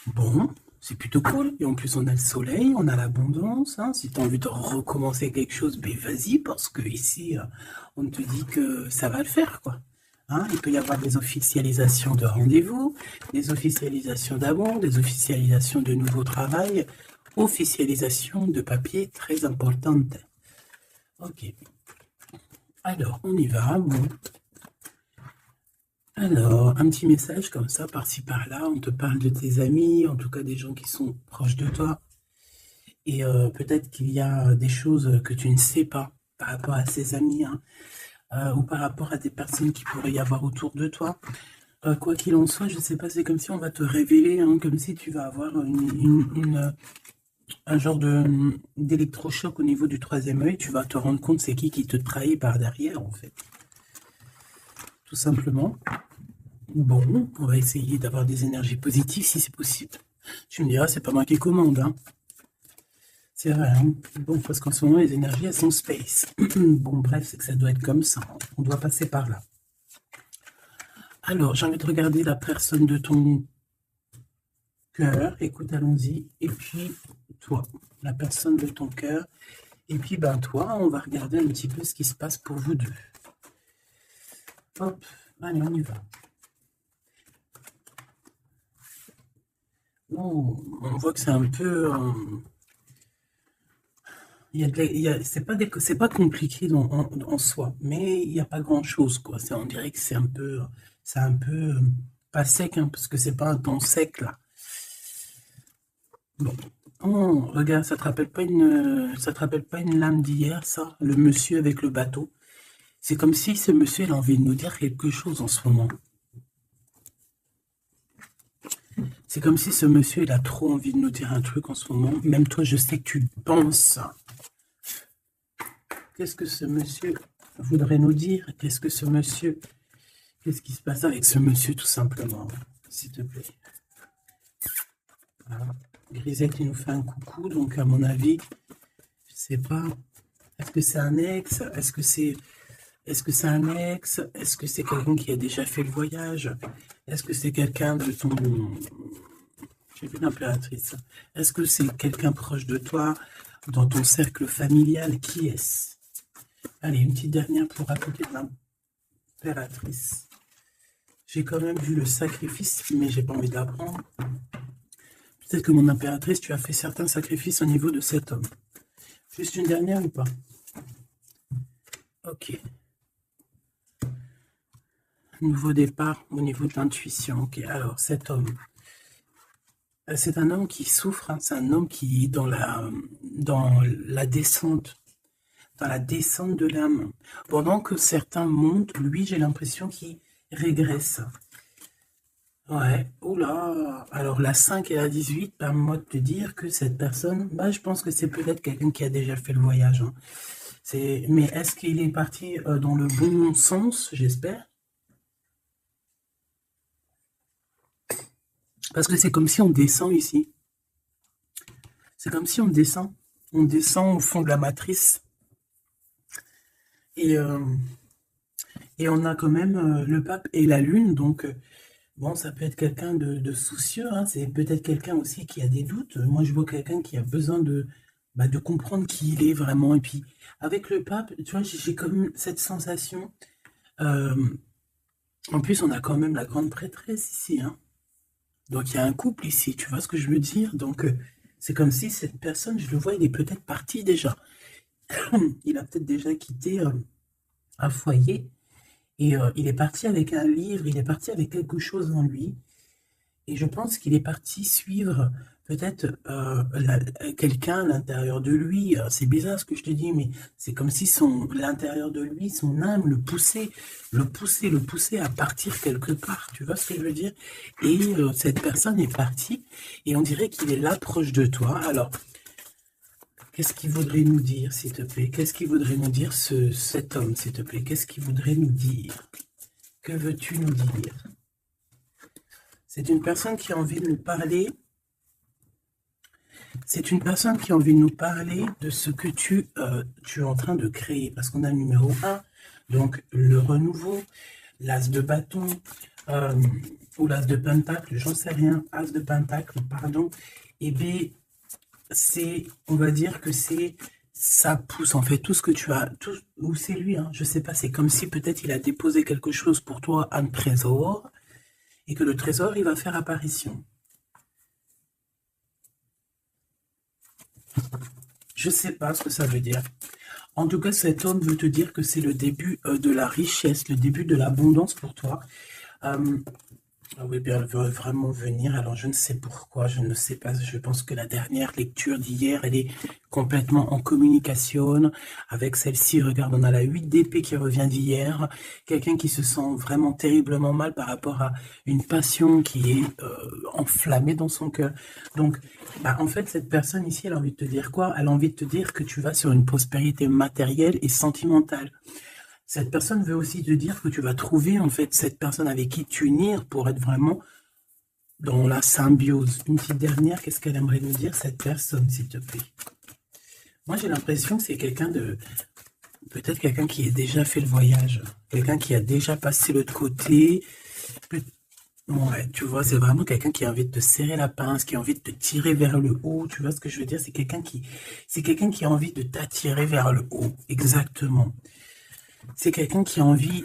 Bon, c'est plutôt cool. Et en plus, on a le soleil, on a l'abondance, hein. Si tu as envie de recommencer quelque chose, ben vas-y, parce que ici, on te dit que ça va le faire, quoi. Hein, il peut y avoir des officialisations de rendez-vous, des officialisations d'amour, des officialisations de nouveau travail, officialisation de papier très importante. Ok, alors on y va. Bon. Alors, un petit message comme ça, par-ci par-là, on te parle de tes amis, en tout cas des gens qui sont proches de toi. Et peut-être qu'il y a des choses que tu ne sais pas par rapport à ces amis, hein, ou par rapport à des personnes qui pourraient y avoir autour de toi. Quoi qu'il en soit, je ne sais pas, c'est comme si on va te révéler, hein, comme si tu vas avoir un genre d'électrochoc au niveau du troisième œil. Tu vas te rendre compte c'est qui te trahit par derrière, en fait. Tout simplement. Bon, on va essayer d'avoir des énergies positives si c'est possible. Tu me diras, c'est pas moi qui commande, hein. C'est vrai, hein. Bon, parce qu'en ce moment, les énergies, elles sont space. Bon, bref, c'est que ça doit être comme ça. On doit passer par là. Alors, j'ai envie de regarder la personne de ton cœur. Écoute, allons-y. Et puis, toi, la personne de ton cœur. Et puis, ben, toi, on va regarder un petit peu ce qui se passe pour vous deux. Hop, allez, on y va. Oh, on voit que c'est un peu... c'est pas compliqué en soi, mais il n'y a pas grand-chose, quoi. On dirait que c'est un peu pas sec, hein, parce que c'est pas un temps sec, là. Bon. Oh, regarde, ça te rappelle pas une lame d'hier, ça? Le monsieur avec le bateau. C'est comme si ce monsieur, il a envie de nous dire quelque chose en ce moment. C'est comme si ce monsieur, il a trop envie de nous dire un truc en ce moment. Même toi, je sais que tu penses. Qu'est-ce que ce monsieur voudrait nous dire? Qu'est-ce qui se passe avec ce monsieur, tout simplement? S'il te plaît. Voilà. Grisette, il nous fait un coucou, donc à mon avis, je sais pas. Est-ce que c'est un ex? Est-ce que c'est un ex? Est-ce que c'est quelqu'un qui a déjà fait le voyage? Est-ce que c'est quelqu'un de ton... J'ai vu l'impératrice. Est-ce que c'est quelqu'un proche de toi, dans ton cercle familial? Qui est-ce? Allez, une petite dernière pour raconter de l'impératrice. J'ai quand même vu le sacrifice, mais j'ai pas envie d'apprendre. Peut-être que mon impératrice, tu as fait certains sacrifices au niveau de cet homme. Juste une dernière ou pas? Ok. Nouveau départ au niveau de l'intuition. Ok, alors cet homme. C'est un homme qui souffre, hein. C'est un homme qui est dans la descente. Dans la descente de l'âme. Pendant que certains montent, lui, j'ai l'impression qu'il régresse. Ouais, oula. Alors la 5 et la 18, permets-moi de te dire que cette personne, bah, je pense que c'est peut-être quelqu'un qui a déjà fait le voyage, hein. Mais est-ce qu'il est parti dans le bon sens, j'espère? Parce que c'est comme si on descend ici. C'est comme si on descend. On descend au fond de la matrice. Et, euh, et on a quand même le pape et la lune, donc bon, ça peut être quelqu'un de soucieux, hein. C'est peut-être quelqu'un aussi qui a des doutes. Moi, je vois quelqu'un qui a besoin de comprendre qui il est vraiment. Et puis, avec le pape, tu vois, j'ai comme cette sensation. euh, En plus, on a quand même la grande prêtresse ici, hein. Donc, il y a un couple ici, tu vois ce que je veux dire? Donc, c'est comme si cette personne, je le vois, il est peut-être parti déjà. Il a peut-être déjà quitté un foyer. Et il est parti avec un livre, il est parti avec quelque chose en lui. Et je pense qu'il est parti suivre peut-être quelqu'un à l'intérieur de lui. C'est bizarre ce que je te dis, mais c'est comme si l'intérieur de lui, son âme le poussait à partir quelque part. Tu vois ce que je veux dire? Et cette personne est partie et on dirait qu'il est là proche de toi. Alors, qu'est-ce qu'il voudrait nous dire, s'il te plaît? Qu'est-ce qu'il voudrait nous dire, cet homme, s'il te plaît? Qu'est-ce qu'il voudrait nous dire? Que veux-tu nous dire? C'est une personne qui a envie de nous parler. C'est une personne qui a envie de nous parler de ce que tu es en train de créer. Parce qu'on a le numéro 1, donc le renouveau. l'as de bâton, euh, ou l'as de pentacle, j'en sais rien, as de pentacle, pardon, et bien, c'est, on va dire que c'est, ça pousse en fait tout ce que tu as, tout, ou c'est lui, hein, je sais pas, c'est comme si peut-être il a déposé quelque chose pour toi, un trésor, et que le trésor, il va faire apparition. Je sais pas ce que ça veut dire. En tout cas, cet homme veut te dire que c'est le début de la richesse, le début de l'abondance pour toi. Euh, Ah oui, bien, elle veut vraiment venir. Alors, je ne sais pourquoi, je ne sais pas. Je pense que la dernière lecture d'hier, elle est complètement en communication avec celle-ci. Regarde, on a la 8 d'épée qui revient d'hier. Quelqu'un qui se sent vraiment terriblement mal par rapport à une passion qui est enflammée dans son cœur. Donc, bah, en fait, cette personne ici, elle a envie de te dire quoi? Elle a envie de te dire que tu vas sur une prospérité matérielle et sentimentale. Cette personne veut aussi te dire que tu vas trouver en fait cette personne avec qui t'unir pour être vraiment dans la symbiose. Une petite dernière, qu'est-ce qu'elle aimerait nous dire cette personne, s'il te plaît? Moi, j'ai l'impression que c'est quelqu'un de... Peut-être quelqu'un qui a déjà fait le voyage. Quelqu'un qui a déjà passé l'autre côté. Ouais, tu vois, c'est vraiment quelqu'un qui a envie de te serrer la pince, qui a envie de te tirer vers le haut. Tu vois ce que je veux dire? C'est quelqu'un qui a envie de t'attirer vers le haut. Exactement. C'est quelqu'un qui a envie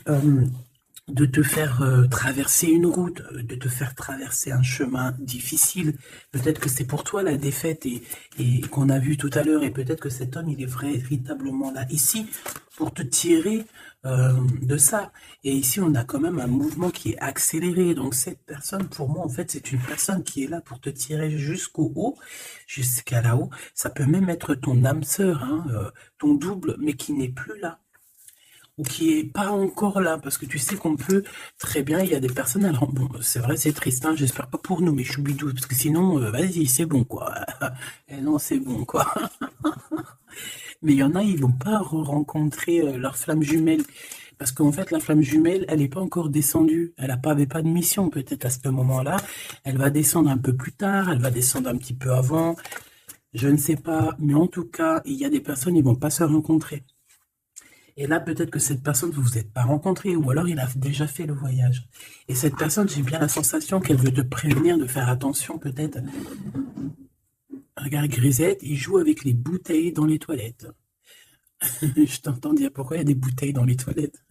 de te faire traverser une route, de te faire traverser un chemin difficile. Peut-être que c'est pour toi la défaite et qu'on a vu tout à l'heure, et peut-être que cet homme, il est véritablement là, ici, pour te tirer de ça. Et ici, on a quand même un mouvement qui est accéléré. Donc cette personne, pour moi, en fait, c'est une personne qui est là pour te tirer jusqu'au haut, jusqu'à là-haut. Ça peut même être ton âme sœur, hein, ton double, mais qui n'est plus là ou qui est pas encore là, parce que tu sais qu'on peut très bien, il y a des personnes, alors bon, c'est vrai, c'est triste, hein, j'espère pas pour nous, mais choubidou, parce que sinon, vas-y, c'est bon, quoi. Et non, c'est bon, quoi. Mais il y en a, ils vont pas rencontrer leur flamme jumelle, parce qu'en fait, la flamme jumelle, elle n'est pas encore descendue, avait pas de mission, peut-être à ce moment-là, elle va descendre un peu plus tard, elle va descendre un petit peu avant, je ne sais pas, mais en tout cas, il y a des personnes, ils vont pas se rencontrer. Et là, peut-être que cette personne, vous vous êtes pas rencontré, ou alors il a déjà fait le voyage. Et cette personne, j'ai bien la sensation qu'elle veut te prévenir de faire attention, peut-être. Regarde, Grisette, il joue avec les bouteilles dans les toilettes. Je t'entends dire pourquoi il y a des bouteilles dans les toilettes.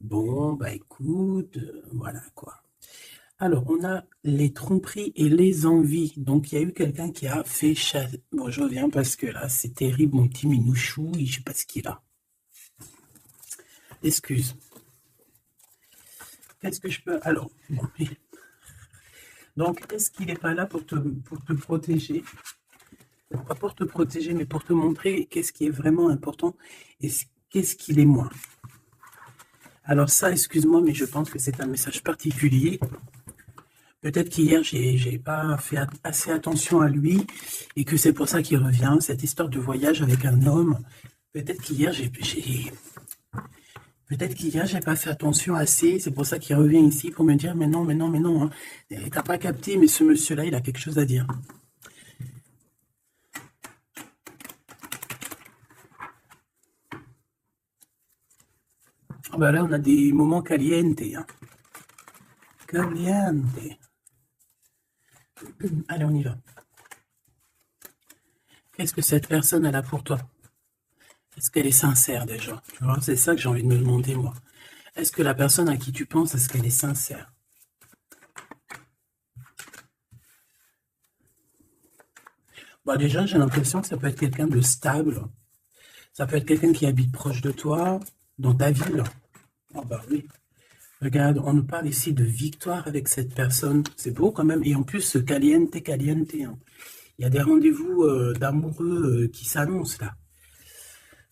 Bon, bah écoute, voilà quoi. Alors, on a les tromperies et les envies. Donc, il y a eu quelqu'un qui a fait chasser. Bon, je reviens parce que là, c'est terrible, mon petit minouchou, je sais pas ce qu'il a. Excuse. Qu'est-ce que je peux... Alors, bon, donc, est-ce qu'il n'est pas là pour te protéger? Pas pour te protéger, mais pour te montrer qu'est-ce qui est vraiment important et qu'est-ce qu'il est moins. Alors ça, excuse-moi, mais je pense que c'est un message particulier. Peut-être qu'hier, j'ai pas fait assez attention à lui et que c'est pour ça qu'il revient, cette histoire de voyage avec un homme. Peut-être qu'hier, Peut-être qu'hier, j'ai pas fait attention assez, c'est pour ça qu'il revient ici pour me dire, mais non, mais non, mais non, hein. T'as pas capté, mais ce monsieur-là, il a quelque chose à dire. Ah bah là, on a des moments caliente, hein. Caliente. Allez, on y va. Qu'est-ce que cette personne, elle a pour toi? Est-ce qu'elle est sincère déjà? Tu vois, c'est ça que j'ai envie de me demander, moi. Est-ce que la personne à qui tu penses, est-ce qu'elle est sincère? Bah déjà, j'ai l'impression que ça peut être quelqu'un de stable. Ça peut être quelqu'un qui habite proche de toi, dans ta ville. Ah bah oui. Regarde, on nous parle ici de victoire avec cette personne. C'est beau quand même. Et en plus, caliente, caliente, hein. Il y a des rendez-vous d'amoureux qui s'annoncent là.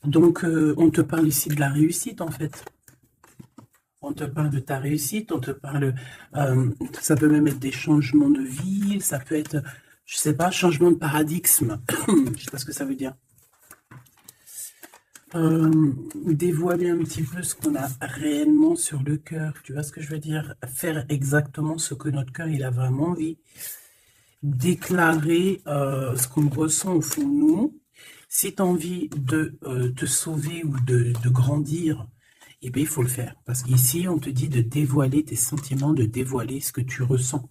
Donc, on te parle ici de la réussite en fait. On te parle de ta réussite, on te parle, ça peut même être des changements de vie, ça peut être, je sais pas, changement de paradigme, je sais pas ce que ça veut dire. Dévoiler un petit peu ce qu'on a réellement sur le cœur, tu vois ce que je veux dire? Faire exactement ce que notre cœur, il a vraiment envie. Déclarer ce qu'on ressent au fond de nous. Si tu as envie de te sauver ou de grandir, eh bien, il faut le faire. Parce qu'ici, on te dit de dévoiler tes sentiments, de dévoiler ce que tu ressens.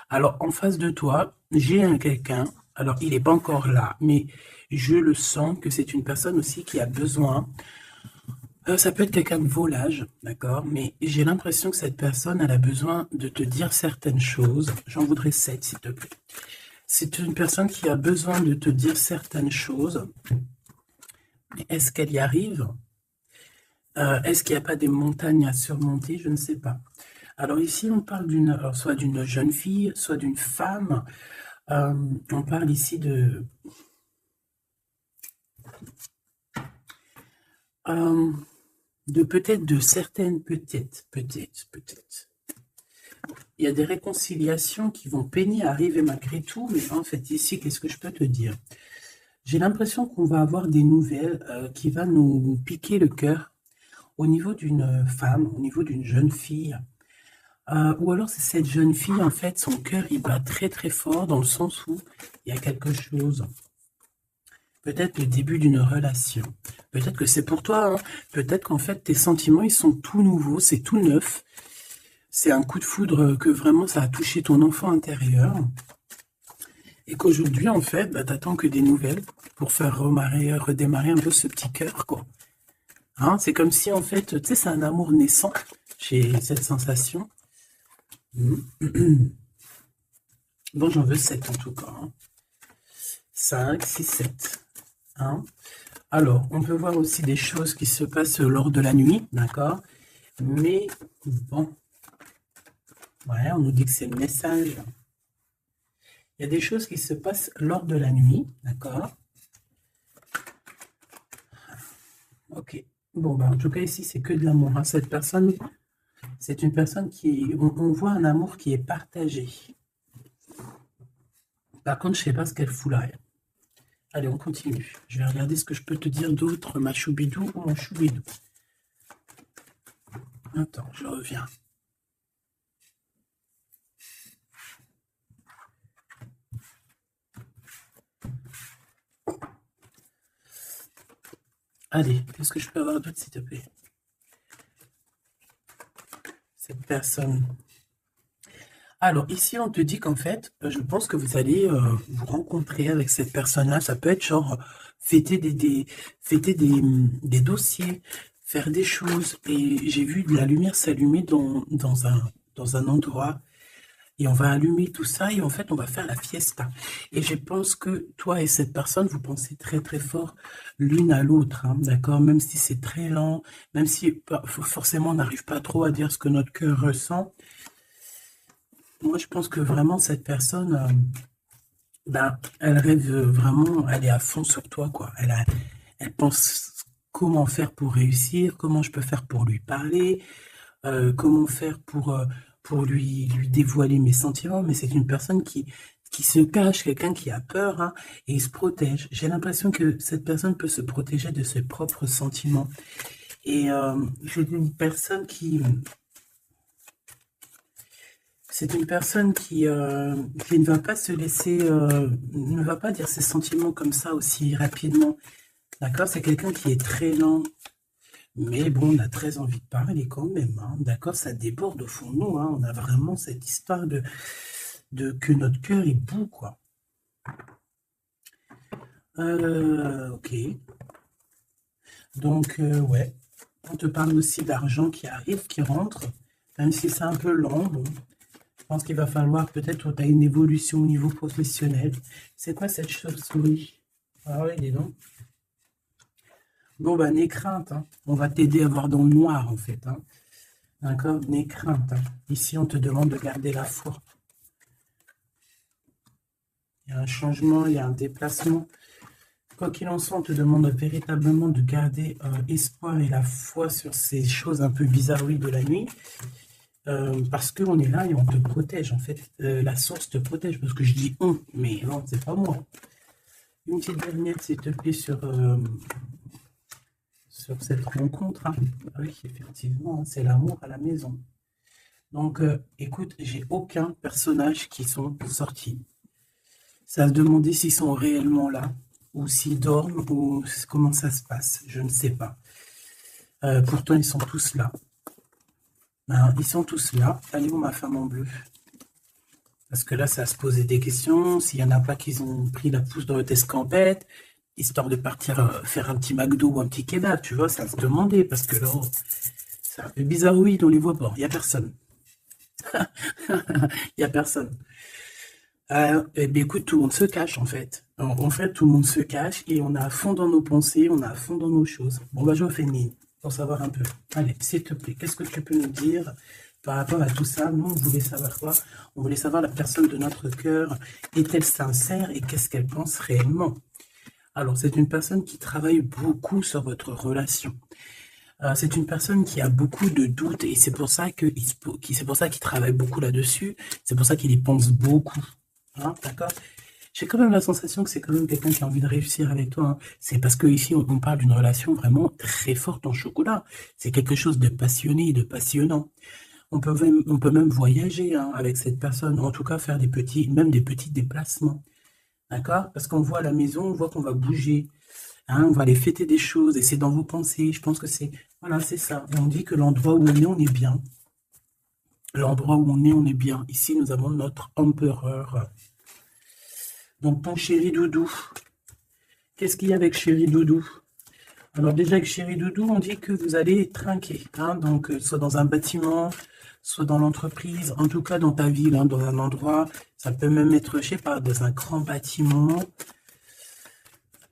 Alors, en face de toi, j'ai un quelqu'un, alors il n'est pas encore là, mais je le sens que c'est une personne aussi qui a besoin. Ça peut être quelqu'un de volage, d'accord, mais j'ai l'impression que cette personne, elle a besoin de te dire certaines choses. J'en voudrais 7, s'il te plaît. C'est une personne qui a besoin de te dire certaines choses. Mais est-ce qu'elle y arrive? Est-ce qu'il n'y a pas des montagnes à surmonter? Je ne sais pas. Alors ici, on parle soit d'une jeune fille, soit d'une femme. On parle ici peut-être de certaines, peut-être. Il y a des réconciliations qui vont peiner à arriver malgré tout, mais en fait, ici, qu'est-ce que je peux te dire? J'ai l'impression qu'on va avoir des nouvelles qui vont nous piquer le cœur au niveau d'une femme, au niveau d'une jeune fille. Ou alors c'est cette jeune fille, en fait, son cœur, il bat très très fort dans le sens où il y a quelque chose. Peut-être le début d'une relation. Peut-être que c'est pour toi. Hein. Peut-être qu'en fait, tes sentiments, ils sont tout nouveaux, c'est tout neuf. C'est un coup de foudre que vraiment, ça a touché ton enfant intérieur. Et qu'aujourd'hui, en fait, bah, t'attends que des nouvelles pour faire redémarrer un peu ce petit cœur, quoi. Hein, c'est comme si, en fait, tu sais, c'est un amour naissant. J'ai cette sensation. Bon, j'en veux 7 en tout cas. Hein. 5, 6, 7. Hein. Alors, on peut voir aussi des choses qui se passent lors de la nuit, d'accord? Mais, bon, ouais, on nous dit que c'est le message. Il y a des choses qui se passent lors de la nuit, d'accord? Ok. Bon, bah, en tout cas, ici, c'est que de l'amour. Hein. Cette personne, c'est une personne qui... On voit un amour qui est partagé. Par contre, je ne sais pas ce qu'elle fout là. Allez, on continue. Je vais regarder ce que je peux te dire d'autre, ma choubidou ou mon choubidou. Attends, je reviens. Allez, qu'est-ce que je peux avoir d'autre, s'il te plaît? Cette personne. Alors, ici, on te dit qu'en fait, je pense que vous allez vous rencontrer avec cette personne-là. Ça peut être genre fêter des dossiers, faire des choses. Et j'ai vu de la lumière s'allumer dans un endroit. Et on va allumer tout ça et en fait, on va faire la fiesta. Et je pense que toi et cette personne, vous pensez très très fort l'une à l'autre, hein, d'accord? Même si c'est très lent, même si forcément on n'arrive pas trop à dire ce que notre cœur ressent. Moi, je pense que vraiment cette personne, ben, elle rêve vraiment, elle est à fond sur toi, quoi. Elle pense comment faire pour réussir, comment je peux faire pour lui parler, comment faire pour lui dévoiler mes sentiments, mais c'est une personne qui se cache, quelqu'un qui a peur, hein, et il se protège. J'ai l'impression que cette personne peut se protéger de ses propres sentiments. Et c'est une personne qui ne va pas se laisser, ne va pas dire ses sentiments comme ça aussi rapidement. D'accord? C'est quelqu'un qui est très lent. Mais bon, on a très envie de parler quand même, hein. D'accord, ça déborde au fond de nous, hein. On a vraiment cette histoire que notre cœur est bout, quoi. Ok. Donc, ouais. On te parle aussi d'argent qui arrive, qui rentre, même si c'est un peu lent. Bon. Je pense qu'il va falloir peut-être que tu as une évolution au niveau professionnel. C'est quoi cette chauve-souris? Ah ouais, dis donc. Bon, bah, n'aie crainte, hein. On va t'aider à voir dans le noir, en fait, hein. D'accord? N'aie crainte, hein. Ici, on te demande de garder la foi. Il y a un changement, il y a un déplacement. Quoi qu'il en soit, on te demande véritablement de garder espoir et la foi sur ces choses un peu bizarroïdes de la nuit. Parce qu'on est là et on te protège, en fait. La source te protège, parce que je dis on, mais non, c'est pas moi. Une petite dernière, s'il te plaît, sur cette rencontre. Hein. Oui, effectivement, c'est l'amour à la maison. Donc, écoute, j'ai aucun personnage qui sont sortis. Ça se demander s'ils sont réellement là, ou s'ils dorment, ou comment ça se passe. Je ne sais pas. Pourtant, ils sont tous là. Hein, ils sont tous là. Allez où ma femme en bleu? Parce que là, ça va se poser des questions. S'il y en a pas qui ont pris la pousse dans votre escampette, histoire de partir faire un petit McDo ou un petit kebab, tu vois, ça va se demander. Parce que là, c'est un peu bizarre, oui, on les voit pas. Il n'y a personne. Il n'y a personne. Eh bien, écoute, tout le monde se cache, en fait. Alors, en fait, tout le monde se cache et on est à fond dans nos pensées, on est à fond dans nos choses. Bon, bah, je refais une ligne pour savoir un peu. Allez, s'il te plaît, qu'est-ce que tu peux nous dire par rapport à tout ça? Nous, on voulait savoir quoi? On voulait savoir la personne de notre cœur. Est-elle sincère et qu'est-ce qu'elle pense réellement? Alors, c'est une personne qui travaille beaucoup sur votre relation. C'est une personne qui a beaucoup de doutes et c'est pour ça c'est pour ça qu'il travaille beaucoup là-dessus. C'est pour ça qu'il y pense beaucoup. Hein, d'accord? J'ai quand même la sensation que c'est quand même quelqu'un qui a envie de réussir avec toi. Hein. C'est parce que ici on parle d'une relation vraiment très forte en chocolat. C'est quelque chose de passionné, de passionnant. On peut même voyager hein, avec cette personne. En tout cas, faire même des petits déplacements. D'accord? Parce qu'on voit à la maison, on voit qu'on va bouger. Hein, on va aller fêter des choses et c'est dans vos pensées. Je pense que voilà, c'est ça. On dit que l'endroit où on est bien. L'endroit où on est bien. Ici, nous avons notre empereur. Donc, ton chéri doudou. Qu'est-ce qu'il y a avec chéri doudou? Alors, déjà, avec chéri doudou, on dit que vous allez trinquer. Hein, donc, soit dans un bâtiment, soit dans l'entreprise, en tout cas dans ta ville, hein, dans un endroit. Ça peut même être, je sais pas, dans un grand bâtiment.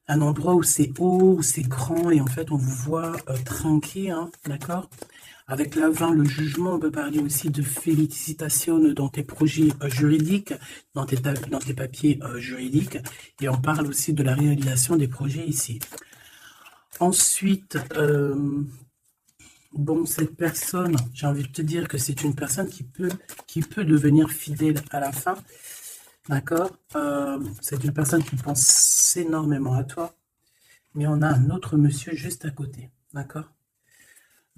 Un endroit où c'est haut, où c'est grand, et en fait, on vous voit trinquer, hein, d'accord? Avec la 20, le jugement, on peut parler aussi de félicitations dans tes projets juridiques, dans tes papiers juridiques, et on parle aussi de la réalisation des projets ici. Ensuite, bon, cette personne, j'ai envie de te dire que c'est une personne qui peut devenir fidèle à la fin, d'accord? C'est une personne qui pense énormément à toi, mais on a un autre monsieur juste à côté, d'accord?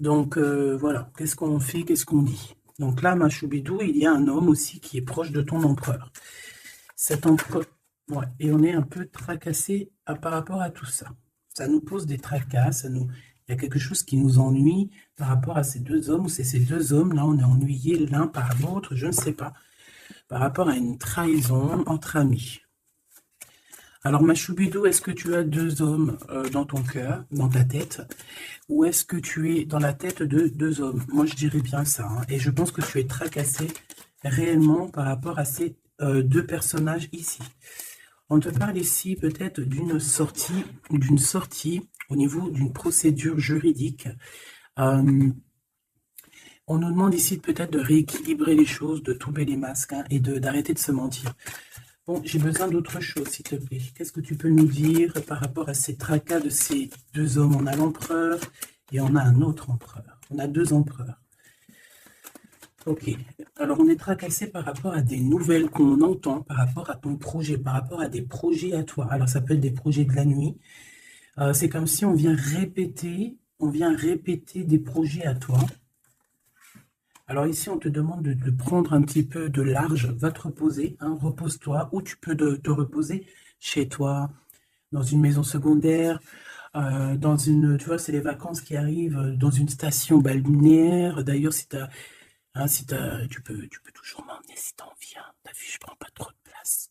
Donc voilà, qu'est-ce qu'on fait, qu'est-ce qu'on dit? Donc là, ma choubidou, il y a un homme aussi qui est proche de ton empereur. Cet empereur, ouais, et on est un peu tracassé par rapport à tout ça. Ça nous pose des tracas, il y a quelque chose qui nous ennuie par rapport à ces deux hommes, ou c'est ces deux hommes, là, on est ennuyés l'un par l'autre, je ne sais pas, par rapport à une trahison entre amis. Alors, ma choubidou, est-ce que tu as deux hommes dans ton cœur, dans ta tête, ou est-ce que tu es dans la tête de deux hommes? Moi, je dirais bien ça, hein, et je pense que tu es tracassé réellement par rapport à ces deux personnages ici. On te parle ici peut-être d'une sortie au niveau d'une procédure juridique. On nous demande ici peut-être de rééquilibrer les choses, de tomber les masques hein, et d'arrêter de se mentir. Bon, j'ai besoin d'autre chose, s'il te plaît. Qu'est-ce que tu peux nous dire par rapport à ces tracas de ces deux hommes? On a l'empereur et on a un autre empereur. On a deux empereurs. Ok. Alors, on est tracassé par rapport à des nouvelles qu'on entend, par rapport à ton projet, par rapport à des projets à toi. Alors, ça peut être des projets de la nuit. C'est comme si on vient répéter des projets à toi. Alors ici, on te demande de prendre un petit peu de large, va te reposer, hein, repose-toi, ou tu peux te reposer chez toi, dans une maison secondaire, dans une, tu vois, c'est les vacances qui arrivent, dans une station balnéaire. D'ailleurs, tu peux toujours m'emmener si t'en viens. T'as vu, je prends pas trop de place.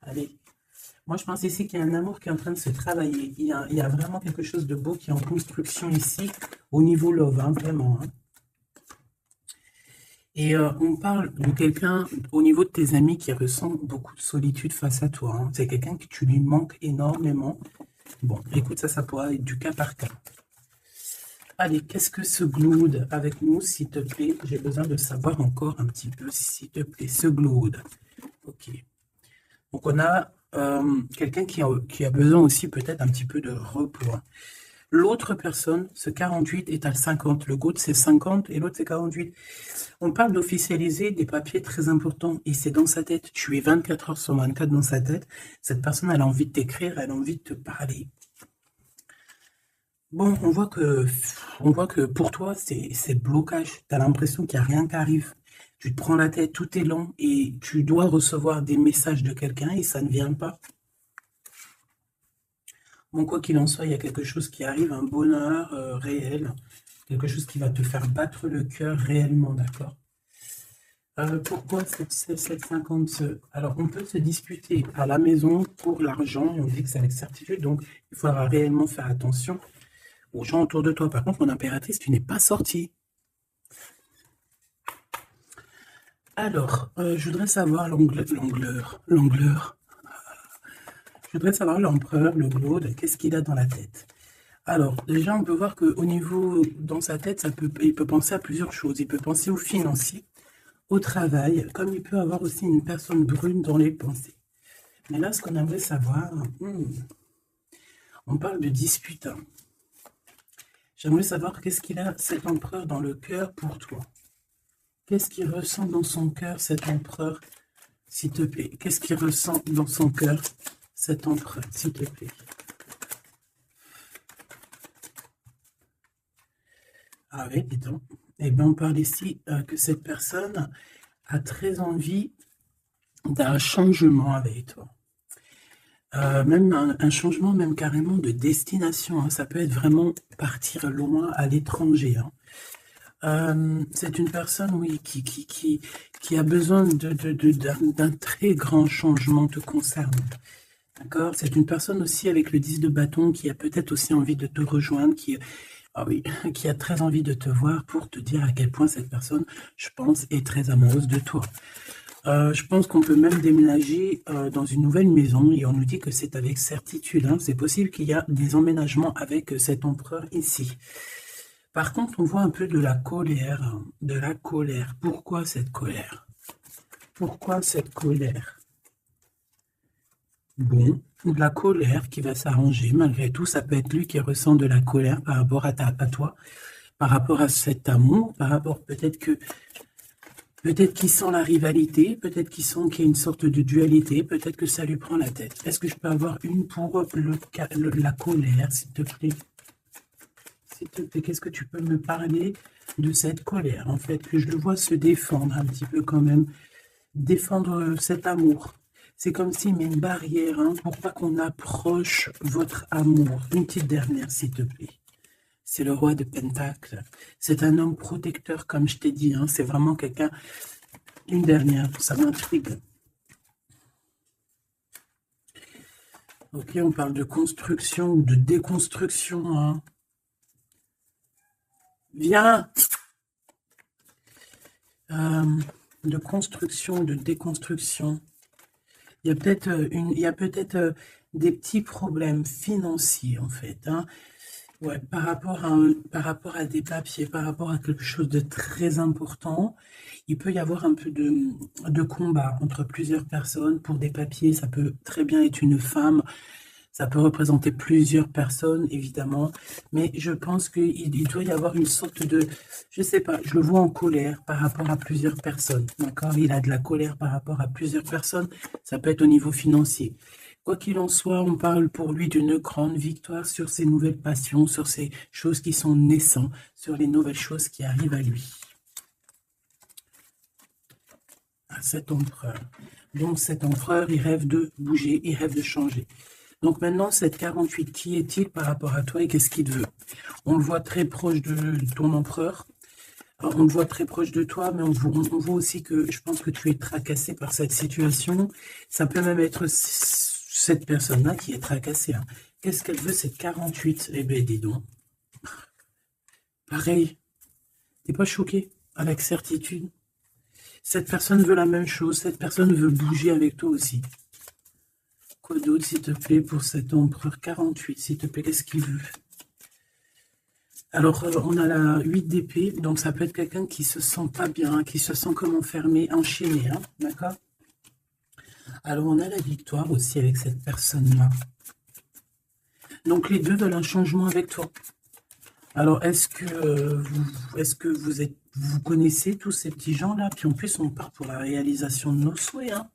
Allez. Moi, je pense ici qu'il y a un amour qui est en train de se travailler. Il y a vraiment quelque chose de beau qui est en construction ici, au niveau love, hein, vraiment. Hein. Et on parle de quelqu'un au niveau de tes amis qui ressent beaucoup de solitude face à toi. Hein. C'est quelqu'un que tu lui manques énormément. Bon, écoute, ça pourra être du cas par cas. Allez, qu'est-ce que ce Glood avec nous, s'il te plaît? J'ai besoin de savoir encore un petit peu, s'il te plaît, ce Glood. Ok. Donc, on a quelqu'un qui a besoin aussi peut-être un petit peu de repos. Hein. L'autre personne, ce 48 est à 50. Le GOAT, c'est 50 et l'autre, c'est 48. On parle d'officialiser des papiers très importants et c'est dans sa tête. Tu es 24 heures sur 24 dans sa tête. Cette personne, elle a envie de t'écrire, elle a envie de te parler. Bon, on voit que pour toi, c'est blocage. Tu as l'impression qu'il n'y a rien qui arrive. Tu te prends la tête, tout est lent et tu dois recevoir des messages de quelqu'un et ça ne vient pas. Bon, quoi qu'il en soit, il y a quelque chose qui arrive, un bonheur réel, quelque chose qui va te faire battre le cœur réellement, d'accord? Pourquoi cette 750? Alors, on peut se disputer à la maison pour l'argent, et on dit que c'est avec certitude, donc il faudra réellement faire attention aux gens autour de toi. Par contre, mon impératrice, tu n'es pas sortie. Alors, je voudrais savoir l'angleur. Je voudrais savoir l'empereur, le Claude, qu'est-ce qu'il a dans la tête? Alors, déjà, on peut voir qu'au niveau, dans sa tête, il peut penser à plusieurs choses. Il peut penser au financier, au travail, comme il peut avoir aussi une personne brune dans les pensées. Mais là, ce qu'on aimerait savoir, on parle de dispute. Hein. J'aimerais savoir qu'est-ce qu'il a, cet empereur, dans le cœur pour toi. Qu'est-ce qu'il ressent dans son cœur, cet empereur, s'il te plaît? Qu'est-ce qu'il ressent dans son cœur, cet empereur, s'il te plaît? Ah oui, dis donc. Eh bien, on parle ici que cette personne a très envie d'un changement avec toi. Même un changement, même carrément de destination. Hein. Ça peut être vraiment partir loin à l'étranger. Hein. C'est une personne, oui, qui a besoin d'un très grand changement te concernant. D'accord? C'est une personne aussi avec le 10 de bâton qui a peut-être aussi envie de te rejoindre, ah oui, qui a très envie de te voir pour te dire à quel point cette personne, je pense, est très amoureuse de toi. Je pense qu'on peut même déménager dans une nouvelle maison et on nous dit que c'est avec certitude. Hein. C'est possible qu'il y a des emménagements avec cet empereur ici. Par contre, on voit un peu de la colère. Hein, de la colère. Pourquoi cette colère? Pourquoi cette colère? Bon, de la colère qui va s'arranger. Malgré tout, ça peut être lui qui ressent de la colère par rapport à toi, par rapport à cet amour, par rapport peut-être qu'il sent la rivalité, peut-être qu'il sent qu'il y a une sorte de dualité, peut-être que ça lui prend la tête. Est-ce que je peux avoir une pour la colère, s'il te plaît? S'il te plaît, qu'est-ce que tu peux me parler de cette colère, en fait, que je le vois se défendre un petit peu quand même, défendre cet amour. C'est comme s'il met une barrière hein, pour pas qu'on approche votre amour. Une petite dernière, s'il te plaît. C'est le roi de Pentacle. C'est un homme protecteur, comme je t'ai dit. Hein. C'est vraiment quelqu'un... Une dernière, ça m'intrigue. Ok, on parle de construction ou de déconstruction. Hein. Viens de construction, de déconstruction. Il y a peut-être des petits problèmes financiers, en fait. Hein. Ouais, par rapport à des papiers, par rapport à quelque chose de très important, il peut y avoir un peu de combat entre plusieurs personnes pour des papiers. Ça peut très bien être une femme, ça peut représenter plusieurs personnes, évidemment, mais je pense qu'il doit y avoir une sorte de, je sais pas, je le vois en colère par rapport à plusieurs personnes, d'accord? Il a de la colère par rapport à plusieurs personnes, ça peut être au niveau financier. Quoi qu'il en soit, on parle pour lui d'une grande victoire sur ses nouvelles passions, sur ces choses qui sont naissantes, sur les nouvelles choses qui arrivent à lui. À cet empereur. Donc cet empereur, il rêve de bouger, il rêve de changer. Donc maintenant, cette 48, qui est-il par rapport à toi et qu'est-ce qu'il veut? On le voit très proche de ton empereur. On le voit très proche de toi, mais on voit aussi que je pense que tu es tracassé par cette situation. Ça peut même être cette personne-là qui est tracassée. Hein. Qu'est-ce qu'elle veut, cette 48? Eh bien, dis donc. Pareil. T'es pas choqué? Avec certitude. Cette personne veut la même chose. Cette personne veut bouger avec toi aussi. Quoi d'autre, s'il te plaît, pour cet empereur 48? S'il te plaît, qu'est-ce qu'il veut? Alors, on a la 8 d'épée, donc ça peut être quelqu'un qui se sent pas bien, qui se sent comme enfermé, enchaîné, hein, d'accord? Alors, on a la victoire aussi avec cette personne-là. Donc, les deux veulent un changement avec toi. Alors, est-ce que vous connaissez tous ces petits gens-là? Puis en plus, on part pour la réalisation de nos souhaits, hein?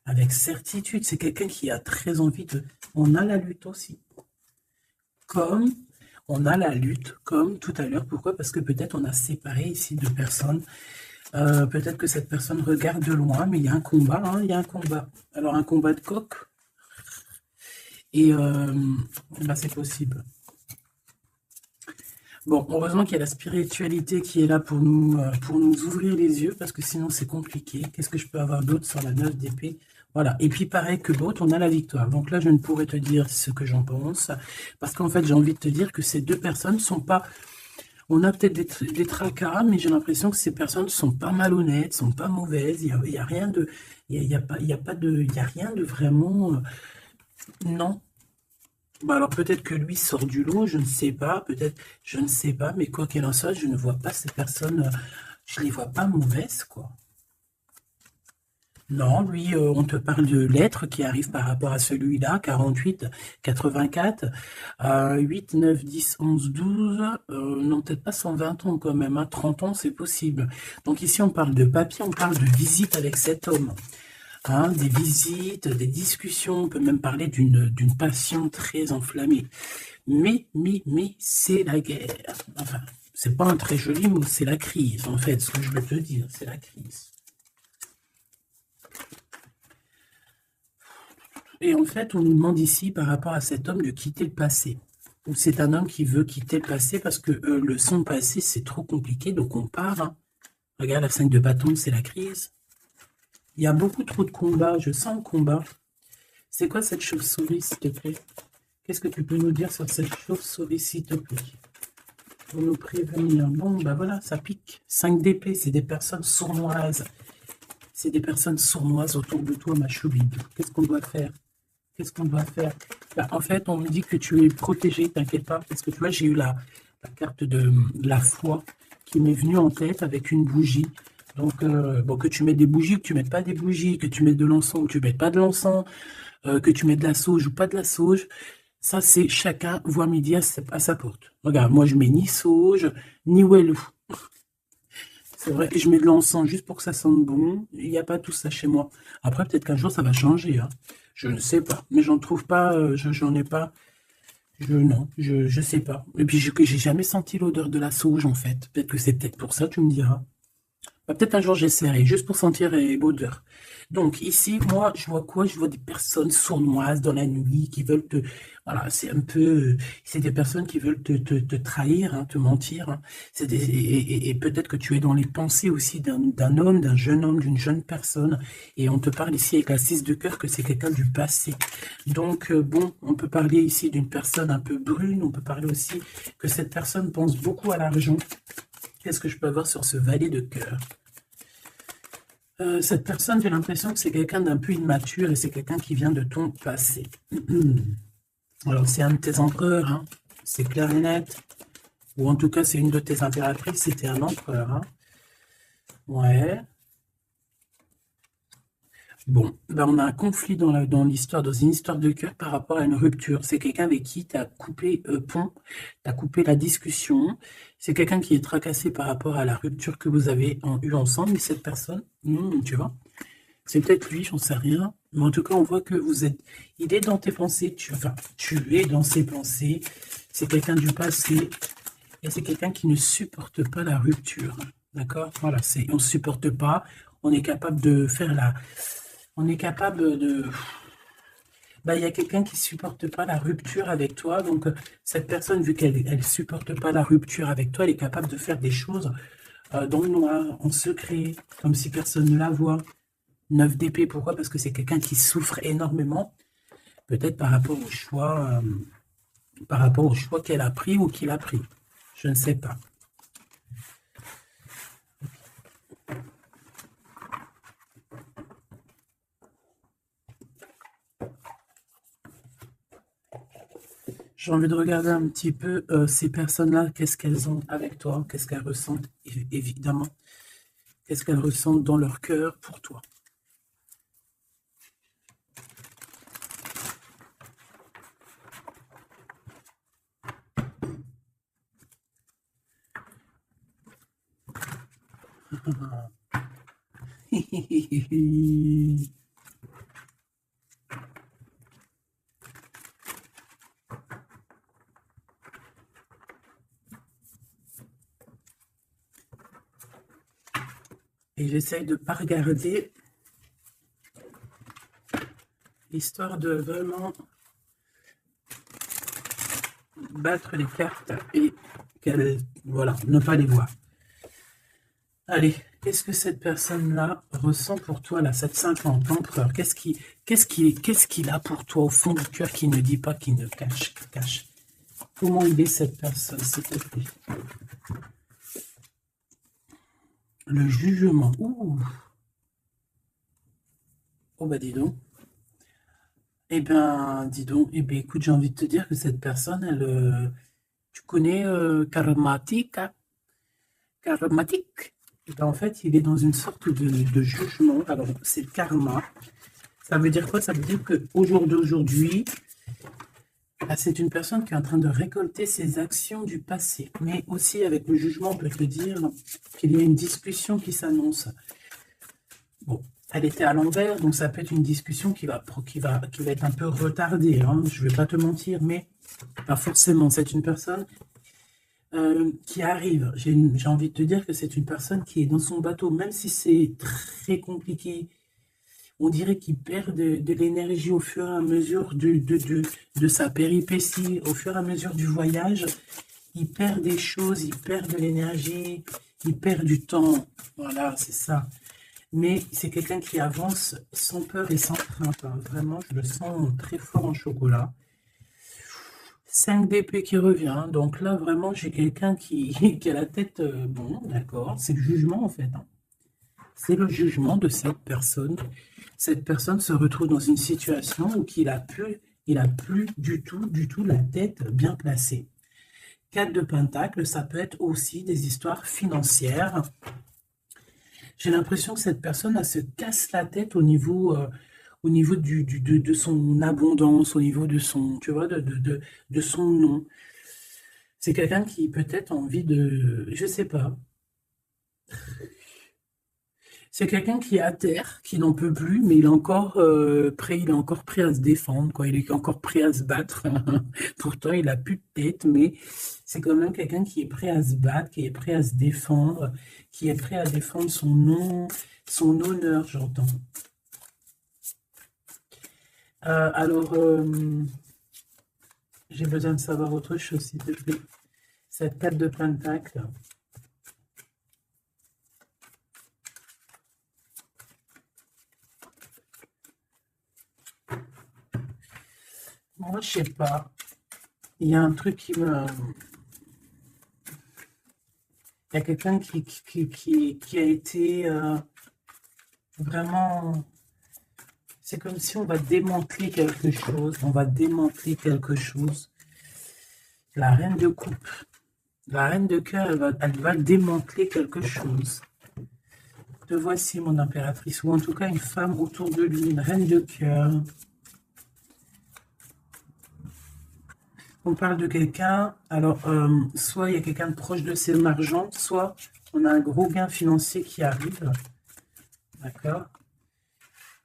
Avec certitude, c'est quelqu'un qui a très envie de... On a la lutte aussi. Comme on a la lutte, comme tout à l'heure. Pourquoi? Parce que peut-être on a séparé ici deux personnes. Peut-être que cette personne regarde de loin, mais il y a un combat, hein, il y a un combat. Alors un combat de coq. Et bah, c'est possible. Bon, heureusement qu'il y a la spiritualité qui est là pour nous ouvrir les yeux, parce que sinon c'est compliqué. Qu'est-ce que je peux avoir d'autre sur la 9 d'épée? Voilà. Et puis pareil que l'autre, on a la victoire. Donc là, je ne pourrais te dire ce que j'en pense, parce qu'en fait, j'ai envie de te dire que ces deux personnes sont pas... On a peut-être des tracas, mais j'ai l'impression que ces personnes sont pas malhonnêtes, sont pas mauvaises. Il y a rien de... il y a pas de... Il y a rien de vraiment... non. Bah alors peut-être que lui sort du lot, je ne sais pas, peut-être, je ne sais pas, mais quoi qu'il en soit, je ne vois pas ces personnes, je les vois pas mauvaises, quoi. Non, lui, on te parle de lettres qui arrivent par rapport à celui-là, 48, 84, 8, 9, 10, 11, 12, non, peut-être pas 120 ans quand même, hein, 30 ans, c'est possible. Donc ici, on parle de papier, on parle de visite avec cet homme. Hein, des visites, des discussions, on peut même parler d'une passion très enflammée. Mais, c'est la guerre. Enfin, c'est pas un très joli mot, c'est la crise, en fait, ce que je veux te dire, c'est la crise. Et en fait, on nous demande ici, par rapport à cet homme, de quitter le passé. Donc, c'est un homme qui veut quitter le passé parce que son passé, c'est trop compliqué, donc on part. Hein. Regarde, la 5 de bâton, c'est la crise. Il y a beaucoup trop de combats, je sens le combat. C'est quoi cette chauve-souris, s'il te plaît? Qu'est-ce que tu peux nous dire sur cette chauve-souris, s'il te plaît? Pour nous prévenir. Bon, bah voilà, ça pique. 5 d'épée, c'est des personnes sournoises. C'est des personnes sournoises autour de toi, ma choubide. Qu'est-ce qu'on doit faire? Qu'est-ce qu'on doit faire? Bah, en fait, on me dit que tu es protégé, t'inquiète pas, parce que tu vois, j'ai eu la carte de la foi qui m'est venue en tête avec une bougie. Donc, bon, que tu mets des bougies, que tu mettes pas des bougies, que tu mets de l'encens ou que tu mettes pas de l'encens, que tu mets de la sauge ou pas de la sauge, ça, c'est chacun voit midi à sa porte. Regarde, moi, je mets ni sauge, ni wellou. C'est vrai, et je mets de l'encens juste pour que ça sente bon. Il n'y a pas tout ça chez moi. Après, peut-être qu'un jour, ça va changer. Hein. Je ne sais pas. Mais j'en trouve pas, j'en ai pas. Non, je sais pas. Et puis, j'ai jamais senti l'odeur de la sauge, en fait. Peut-être que c'est peut-être pour ça, tu me diras. Bah, peut-être un jour j'essaierai, juste pour sentir l'odeur. Donc ici, moi, je vois quoi? Je vois des personnes sournoises dans la nuit qui veulent te... Voilà, c'est un peu... C'est des personnes qui veulent te trahir, hein, te mentir. Hein. Et peut-être que tu es dans les pensées aussi d'un homme, d'un jeune homme, d'une jeune personne. Et on te parle ici avec la 6 de cœur que c'est quelqu'un du passé. Donc, bon, on peut parler ici d'une personne un peu brune. On peut parler aussi que cette personne pense beaucoup à l'argent. Qu'est-ce que je peux avoir sur ce valet de cœur? Cette personne, j'ai l'impression que c'est quelqu'un d'un peu immature et c'est quelqu'un qui vient de ton passé. Alors, c'est un de tes empereurs, hein. C'est clair et net. Ou en tout cas, c'est une de tes impératrices, c'était un empereur. Hein. Ouais. Bon, ben on a un conflit dans l'histoire, dans une histoire de cœur par rapport à une rupture. C'est quelqu'un avec qui tu as coupé pont, tu as coupé la discussion. C'est quelqu'un qui est tracassé par rapport à la rupture que vous avez eue ensemble. Mais cette personne, tu vois, c'est peut-être lui, j'en sais rien. Mais en tout cas, on voit que vous êtes... Il est dans tes pensées, tu es dans ses pensées. C'est quelqu'un du passé. Et c'est quelqu'un qui ne supporte pas la rupture. D'accord? Voilà, on ne supporte pas. On est capable de faire la... On est capable de... Bah, il y a quelqu'un qui supporte pas la rupture avec toi. Donc, cette personne, vu qu'elle ne supporte pas la rupture avec toi, elle est capable de faire des choses dans le noir, en secret, comme si personne ne la voit. 9 d'épée, pourquoi? Parce que c'est quelqu'un qui souffre énormément, peut-être par rapport au choix qu'elle a pris ou qu'il a pris. Je ne sais pas. J'ai envie de regarder un petit peu ces personnes-là, qu'est-ce qu'elles ont avec toi, qu'est-ce qu'elles ressentent, évidemment, qu'est-ce qu'elles ressentent dans leur cœur pour toi. Et j'essaye de ne pas regarder, histoire de vraiment battre les cartes et voilà, ne pas les voir. Allez, qu'est-ce que cette personne-là ressent pour toi, là, cette 50 empereur? Qu'est-ce qu'il a pour toi au fond du cœur qui ne dit pas, qui ne cache? Comment il est cette personne, s'il te plaît? Le jugement. Ouh. Oh bah dis donc. Eh ben, dis donc. Eh ben, écoute, j'ai envie de te dire que cette personne, tu connais karmatique, hein? Karmatique. Eh ben, en fait, il est dans une sorte de jugement. Alors, c'est le karma. Ça veut dire quoi? Ça veut dire qu'au jour d'aujourd'hui, c'est une personne qui est en train de récolter ses actions du passé. Mais aussi, avec le jugement, on peut te dire qu'il y a une discussion qui s'annonce. Bon, elle était à l'envers, donc ça peut être une discussion qui va être un peu retardée, hein, je ne vais pas te mentir, mais pas forcément. C'est une personne qui arrive. J'ai envie de te dire que c'est une personne qui est dans son bateau, même si c'est très compliqué. On dirait qu'il perd de l'énergie au fur et à mesure de sa péripétie, au fur et à mesure du voyage. Il perd des choses, il perd de l'énergie, il perd du temps. Voilà, c'est ça. Mais c'est quelqu'un qui avance sans peur et sans crainte, hein. Vraiment, je le sens très fort en chocolat. 5 d'épée qui revient. Donc là, vraiment, j'ai quelqu'un qui a la tête... bon, d'accord. C'est le jugement, en fait, hein. C'est le jugement de cette personne. Cette personne se retrouve dans une situation où il a plus du tout la tête bien placée. 4 de Pentacle, ça peut être aussi des histoires financières. J'ai l'impression que cette personne, elle se casse la tête au niveau de son abondance, au niveau de son, tu vois, de son nom. C'est quelqu'un qui peut-être a envie de, je sais pas, c'est quelqu'un qui est à terre, qui n'en peut plus, mais il est encore prêt à se défendre, quoi. Il est encore prêt à se battre. Pourtant, il a plus de tête, mais c'est quand même quelqu'un qui est prêt à se battre, qui est prêt à se défendre, qui est prêt à défendre son nom, son honneur, j'entends. Alors, j'ai besoin de savoir autre chose, s'il te plaît. Cette 4 de Pentacle. Moi, je sais pas. Il y a un truc qui me... Il y a quelqu'un qui a été vraiment... C'est comme si on va démanteler quelque chose. On va démanteler quelque chose. La reine de coupe. La reine de cœur, elle va démanteler quelque chose. Te voici, mon impératrice. Ou en tout cas, une femme autour de lui. Une reine de cœur. On parle de quelqu'un, alors soit il y a quelqu'un de proche de ses margents, soit on a un gros gain financier qui arrive. D'accord?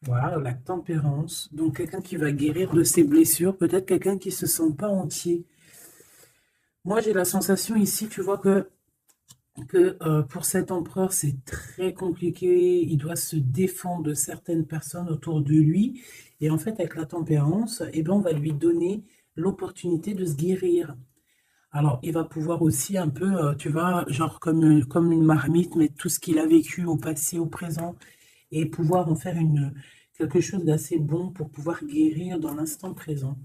Voilà, la tempérance. Donc quelqu'un qui va guérir de ses blessures, peut-être quelqu'un qui ne se sent pas entier. Moi j'ai la sensation ici, tu vois que pour cet empereur c'est très compliqué, il doit se défendre de certaines personnes autour de lui. Et en fait avec la tempérance, eh ben, on va lui donner l'opportunité de se guérir. Alors, il va pouvoir aussi un peu, tu vois, genre comme une marmite, mettre tout ce qu'il a vécu au passé, au présent, et pouvoir en faire quelque chose d'assez bon pour pouvoir guérir dans l'instant présent.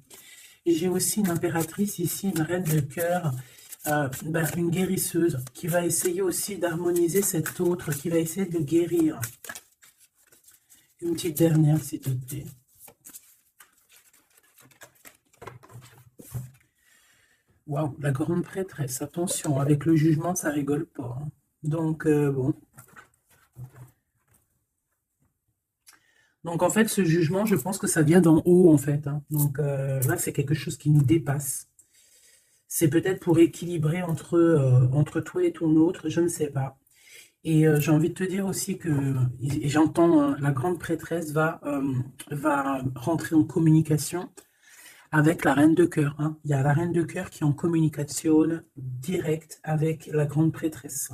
Et j'ai aussi une impératrice ici, une reine de cœur, une guérisseuse, qui va essayer aussi d'harmoniser cet autre, qui va essayer de le guérir. Une petite dernière, s'il te plaît. Waouh, la grande prêtresse, attention, avec le jugement, ça rigole pas, hein. Donc, bon. Donc, en fait, ce jugement, je pense que ça vient d'en haut, en fait, hein. Donc, là, c'est quelque chose qui nous dépasse. C'est peut-être pour équilibrer entre toi et ton autre, je ne sais pas. Et j'ai envie de te dire aussi que, et j'entends, hein, la grande prêtresse va rentrer en communication avec la reine de cœur, hein. Il y a la reine de cœur qui est en communication directe avec la grande prêtresse.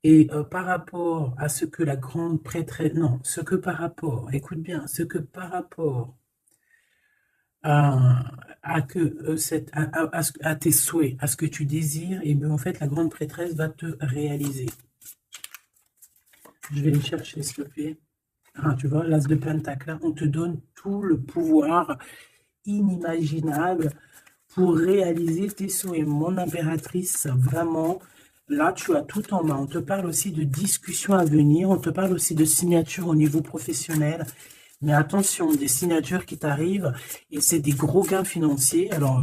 Et par rapport à ce que la grande prêtresse... Non, ce que par rapport... Écoute bien, ce que par rapport à tes souhaits, à ce que tu désires, et bien en fait, la grande prêtresse va te réaliser. Je vais les chercher, s'il te plaît. Ah, tu vois, l'as de pentacle, là, on te donne tout le pouvoir inimaginable pour réaliser tes souhaits. Mon impératrice, vraiment, là, tu as tout en main. On te parle aussi de discussions à venir, on te parle aussi de signatures au niveau professionnel. Mais attention, des signatures qui t'arrivent, et c'est des gros gains financiers. Alors,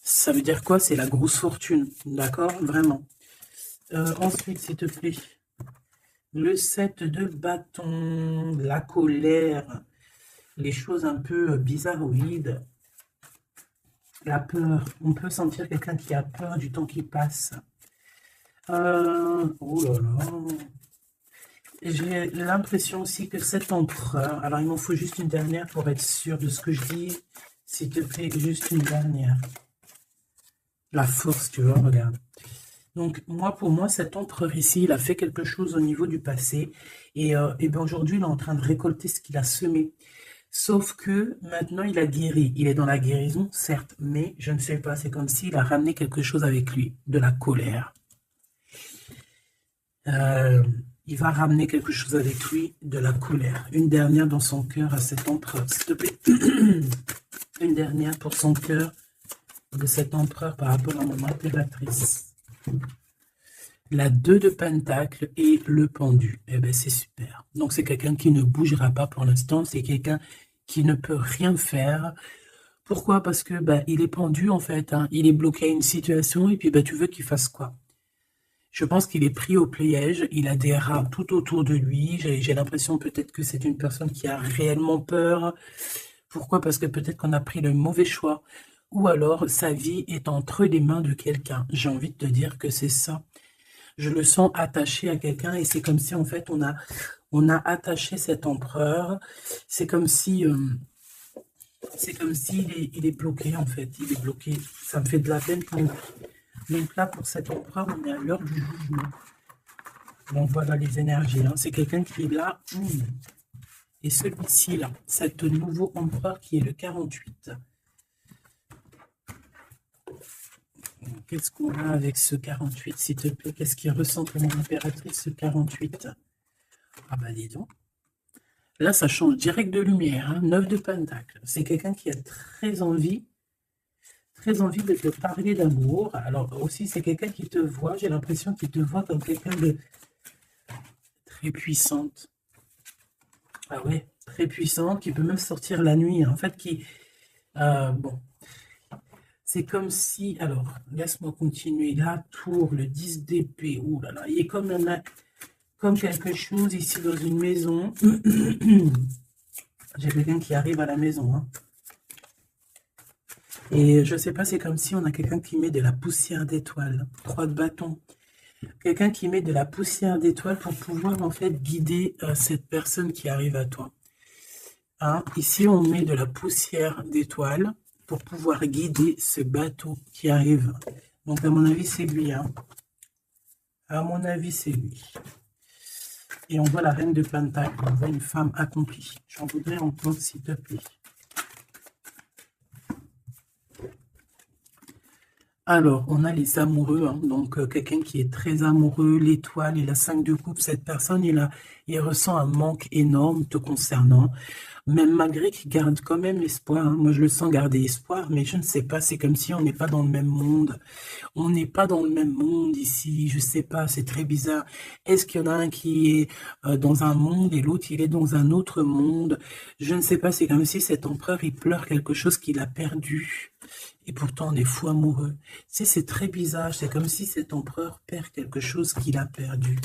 ça veut dire quoi? C'est la grosse fortune, d'accord? Vraiment. Ensuite, s'il te plaît, le 7 de bâton, la colère, les choses un peu bizarroïdes, la peur. On peut sentir quelqu'un qui a peur du temps qui passe. Oh là là. J'ai l'impression aussi que cet empereur, alors il m'en faut juste une dernière pour être sûr de ce que je dis. S'il te plaît, juste une dernière. La force, tu vois, regarde. Donc, moi, pour moi, cet empereur ici, il a fait quelque chose au niveau du passé. Et bien aujourd'hui, il est en train de récolter ce qu'il a semé. Sauf que maintenant, il a guéri. Il est dans la guérison, certes, mais je ne sais pas, c'est comme s'il a ramené quelque chose avec lui, de la colère. Il va ramener quelque chose avec lui, de la colère. Une dernière dans son cœur à cet empereur, s'il te plaît. Une dernière pour son cœur de cet empereur par rapport à mon impératrice. La 2 de pentacle et le pendu. Eh bien, c'est super. Donc, c'est quelqu'un qui ne bougera pas pour l'instant. C'est quelqu'un qui ne peut rien faire. Pourquoi? Parce que il est pendu, en fait. Hein. Il est bloqué à une situation et puis tu veux qu'il fasse quoi? Je pense qu'il est pris au piège. Il a des rats tout autour de lui. J'ai l'impression peut-être que c'est une personne qui a réellement peur. Pourquoi? Parce que peut-être qu'on a pris le mauvais choix. Ou alors, sa vie est entre les mains de quelqu'un. J'ai envie de te dire que c'est ça. Je le sens attaché à quelqu'un et c'est comme si en fait on a attaché cet empereur. C'est comme si il est bloqué en fait. Il est bloqué. Ça me fait de la peine pour lui. Donc là pour cet empereur on est à l'heure du jugement. Donc voilà les énergies. Hein. C'est quelqu'un qui est là. Et celui-ci là, cet nouveau empereur qui est le 48. Qu'est-ce qu'on a avec ce 48, s'il te plaît? Qu'est-ce qu'il ressent pour mon impératrice, ce 48? Ah bah dis donc. Là, ça change direct de lumière. Hein. 9 de pentacle. C'est quelqu'un qui a très envie de te parler d'amour. Alors aussi, c'est quelqu'un qui te voit. J'ai l'impression qu'il te voit comme quelqu'un de très puissante. Ah ouais, très puissante, qui peut même sortir la nuit. En fait, bon. C'est comme si, alors, laisse-moi continuer. La tour, le 10 d'épée, ouh là là, il est comme quelque chose ici dans une maison. J'ai quelqu'un qui arrive à la maison. Hein. Et je sais pas, c'est comme si on a quelqu'un qui met de la poussière d'étoiles. 3 de bâton. Quelqu'un qui met de la poussière d'étoiles pour pouvoir en fait guider cette personne qui arrive à toi. Hein? Ici, on met de la poussière d'étoiles pour pouvoir guider ce bateau qui arrive. Donc, à mon avis, c'est lui. Hein. À mon avis, c'est lui. Et on voit la reine de Pentacle. On voit une femme accomplie. J'en voudrais encore, s'il te plaît. Alors, on a les amoureux. Hein. Donc, quelqu'un qui est très amoureux, l'étoile et la 5 de coupe. Cette personne, il ressent un manque énorme te concernant. Même malgré qu'il garde quand même espoir. Hein. Moi, je le sens garder espoir, mais je ne sais pas. C'est comme si on n'est pas dans le même monde. On n'est pas dans le même monde ici. Je ne sais pas. C'est très bizarre. Est-ce qu'il y en a un qui est dans un monde et l'autre, il est dans un autre monde? Je ne sais pas. C'est comme si cet empereur, il pleure quelque chose qu'il a perdu. Et pourtant, on est fou amoureux. C'est très bizarre. C'est comme si cet empereur perd quelque chose qu'il a perdu.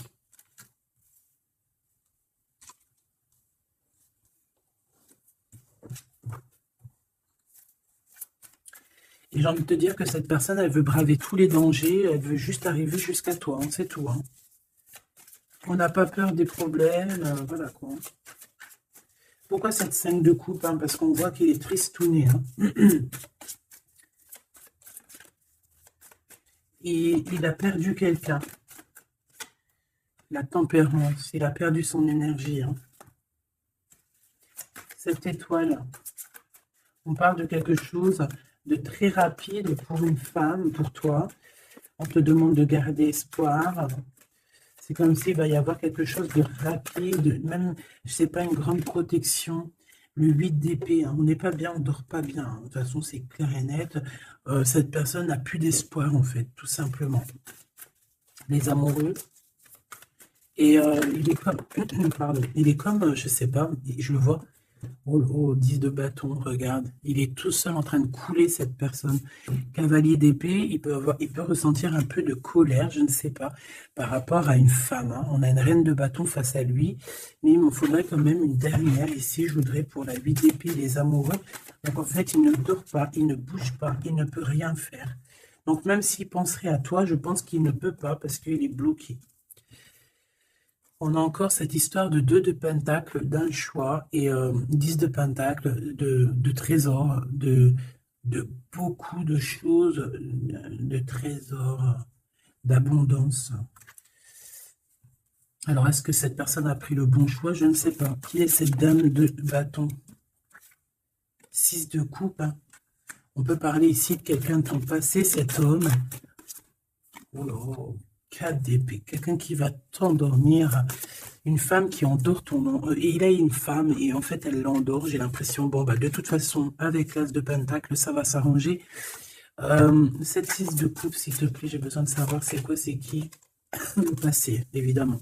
Et j'ai envie de te dire que cette personne, elle veut braver tous les dangers, elle veut juste arriver jusqu'à toi, hein, c'est tout. Hein. On n'a pas peur des problèmes, voilà quoi. Pourquoi cette 5 de coupe? Hein, parce qu'on voit qu'il est tristouné. Hein. Et il a perdu quelqu'un. La tempérance, il a perdu son énergie. Hein. Cette étoile, On parle de quelque chose de très rapide pour une femme, pour toi. On te demande de garder espoir. C'est comme s'il va y avoir quelque chose de rapide, même, je sais pas, une grande protection. Le 8 d'épée, hein, on n'est pas bien, on dort pas bien, hein. De toute façon, c'est clair et net. Cette personne n'a plus d'espoir, en fait, tout simplement. Les amoureux. Et il est comme, pardon, il est comme, je sais pas, je le vois, oh, 10 de bâton, regarde, il est tout seul en train de couler cette personne. Cavalier d'épée, il peut ressentir un peu de colère, je ne sais pas, par rapport à une femme, hein. On a une reine de bâton face à lui, mais il me faudrait quand même une dernière ici, je voudrais pour la 8 d'épée, les amoureux. Donc en fait, il ne dort pas, il ne bouge pas, il ne peut rien faire. Donc même s'il penserait à toi, je pense qu'il ne peut pas parce qu'il est bloqué. On a encore cette histoire de 2 de pentacle, d'un choix, et 10 de pentacle, de trésors, de beaucoup de choses, de trésors, d'abondance. Alors, est-ce que cette personne a pris le bon choix? Je ne sais pas. Qui est cette dame de bâton? 6 de coupe, hein. On peut parler ici de quelqu'un de ton passé, cet homme. Oh là, 4 d'épée, quelqu'un qui va t'endormir, une femme qui endort ton nom. Il a une femme et en fait elle l'endort, j'ai l'impression. Bon, bah, de toute façon, avec l'as de pentacle, ça va s'arranger. Cette 6 de coupe, s'il te plaît, j'ai besoin de savoir c'est quoi, c'est qui. Le passé, évidemment.